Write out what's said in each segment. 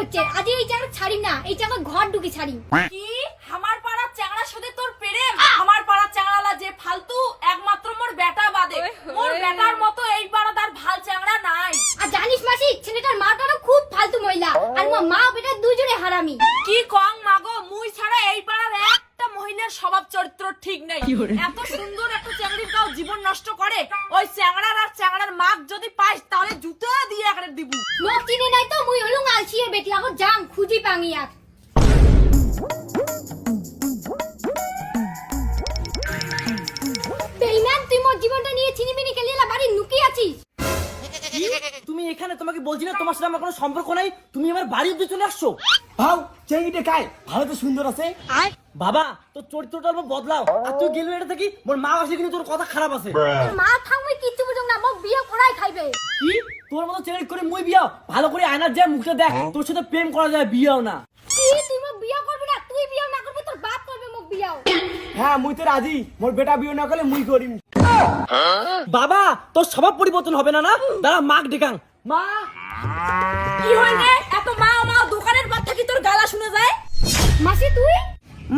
হচ্ছে, আজ এই চ্যাংড়া ছাড়ি না, এই চ্যাংড়া ঘর ঢুকে ছাড়ি। কি আমার পাড়ার চ্যাংড়ার সাথে তোর প্রেম? আমার পাড়ার চ্যাংড়ালা যে ফালতু, একমাত্র মোর বেটা বাদে। মোর বেটার মতো এই পাড়ার আর ভাল চ্যাংড়া নাই। আর জানিস মাসি, ছেলেটার মাটারও খুব ফালতু মহিলা, আর মা বেটা দুজনে হারামি। কি কং মাগো, মুই ছাড়া এই পাড়ার একটা মহিলার স্বভাব চরিত্র ঠিক নেই। এত সুন্দর একটা চ্যাংড়ির কাউ জীবন নষ্ট করে। ওই চ্যাংড়ার আর চ্যাংড়ার মাগ যদি পাইস তাহলে জুতো দিয়ে একটা দিব। লোক চিনে নাই তো, মুই হলুম আলসিয়ে বেটি, এখন যাং খুঁজি পাঙিয়া। বেইমান, তুই মোর জীবনটা নিয়ে ছিনিমিনি খেলিলা বাড়ি লুকিয়ে আছিস। তুমি এখানে, তোমাকে বলছি না তোমার সাথে আমার কোনো সম্পর্ক নাই, তুমি আমার বাড়ি অব্দি চলে আসছো। ভাও চেঙ্গিটে কাই ভালো তো সুন্দর আছে। বাবা তোর চরিত্রটা অল্প বদলাও, আর তুই গেলু এটা থেকে মোর মা আসলে কিন্তু তোর কথা খারাপ আছে। মা থাক, মুই কিচ্ছু বুঝুম না, মোক বিয়ে করাই খাইবে। কি তোর মতো ছেলে করে মুই বিয়াও? ভালো করে আয়নার যায় মুখটা দেখ, তোর সাথে প্রেম করা যায়, বিয়াও না। কি তুই মোক বিয়ে করবি না? তুই বিয়ে না করবি, তোর বাপ করবে মোক বিয়ে। হ্যাঁ মুই তো রাজি, মোর বেটা বিয়ে না করলে মুই করিম। বাবা তোর স্বভাব পরিবর্তন হবে না? না দাঁড়া, মাক ডেকাং। মা কি হইলে এত মা মা দোকানের বাদ থাকি তোর গালা শুনে যায়? মাসি তুই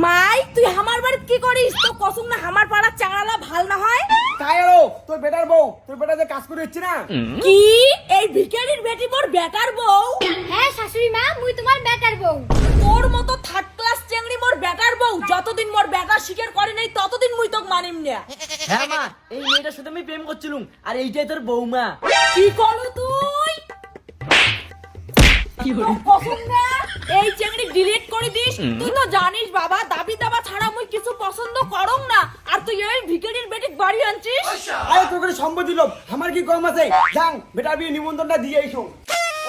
মাই তুই আমার বাড়িতে কি করিস? তো কসম না আমার পাড়ার চ্যাংড়ালা ভাল না হয়। তাই আরো তোর বেটার বউ, তোর বেটা যে কাজ করে হচ্ছে না। কি এই ভিখারির বেটি মোর বেটার বউ? হ্যাঁ শাশুড়ি মা, মুই তোমার বেটার বউ। তোর মতো থার্ড ক্লাস চেংড়ি মোর বেটার বউ যতদিন মোর বেটা স্বীকার করে নাই ততদিন মুই তোকে মানিম না। হ্যাঁ মা, এই মেয়েটার সাথে আমি প্রেম করছিলাম, আর এইটাই তোর বৌমা। কি করলো তুই? তোর কসম না এই চেংড়ি ডিলিট করে দিস। তুই তো জানিস বাবা, দাবি দাবা ছাড়া মুই কিছু পছন্দ করং না, আর তুই এই ভিখারির বেটি বাড়ি আনছিস। আরে তোর করে সম্পত্তি লোভ আমার কি কম আছে? যাং বেটার বিয়ে নিমন্ত্রণটা দিয়ে এসো।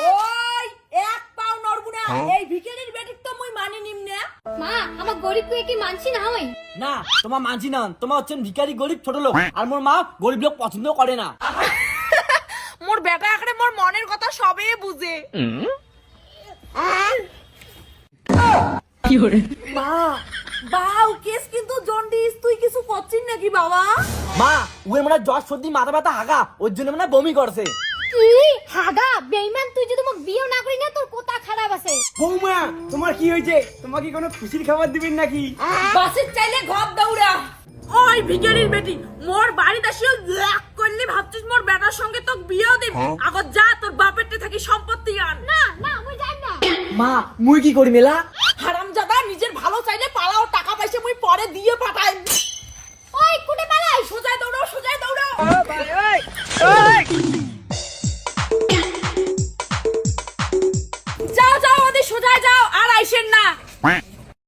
ওই এক পাও নড়বু না, এই ভিখারির বেটি তো মুই মানি নিম না। মা আমার গরিব কুয়ে কি মানছি না হই? না তোমার মানছি না, তোমার হচ্ছেন ভিখারি গরিব ছোট লোক, আর মোর মা গরিব লোক পছন্দ করে না। মোর বেটা আখড়ে মোর মনের কথা সবে বুঝে। মা বাউ কেস কিন্তু জন্ডিস, তুই কিছু করছিস নাকি বাবা? মা ওই মানে জ্বর সর্দি মাথা ব্যথা হাগা, ওর জন্য মানে বমি করছে। কি হাগা বেইমান, তুই যদি মোক বিয়ে না করি না, তোর কথা খারাপ আছে। বৌমা তোমার কি হয়েছে? তোমাকে কোনো খুশির খাবার দিবেন নাকি? বাসের চাইলে ঘর দৌড়া। ওই ভিখারির বেটি মোর বাড়িতে আসিও লাক করলি ভাবছিস মোর বেটার সঙ্গে তোকে বিয়েও দেব? আগত যা তোর বাপেরতে থাকি সম্পত্তি আন। না না, মুই যাই না। মা মুই কি করি মেলা? হারামজাদা, নিজের ভালো চাইলে পালাও, টাকা পয়সা মুই পরে দিয়ে পাঠাই। ওই কুটে পালাই। সোজায় দৌড়াও, সোজায় দৌড়াও। যাও যাও, ওদের সোজায় যাও, আর আইসেন না।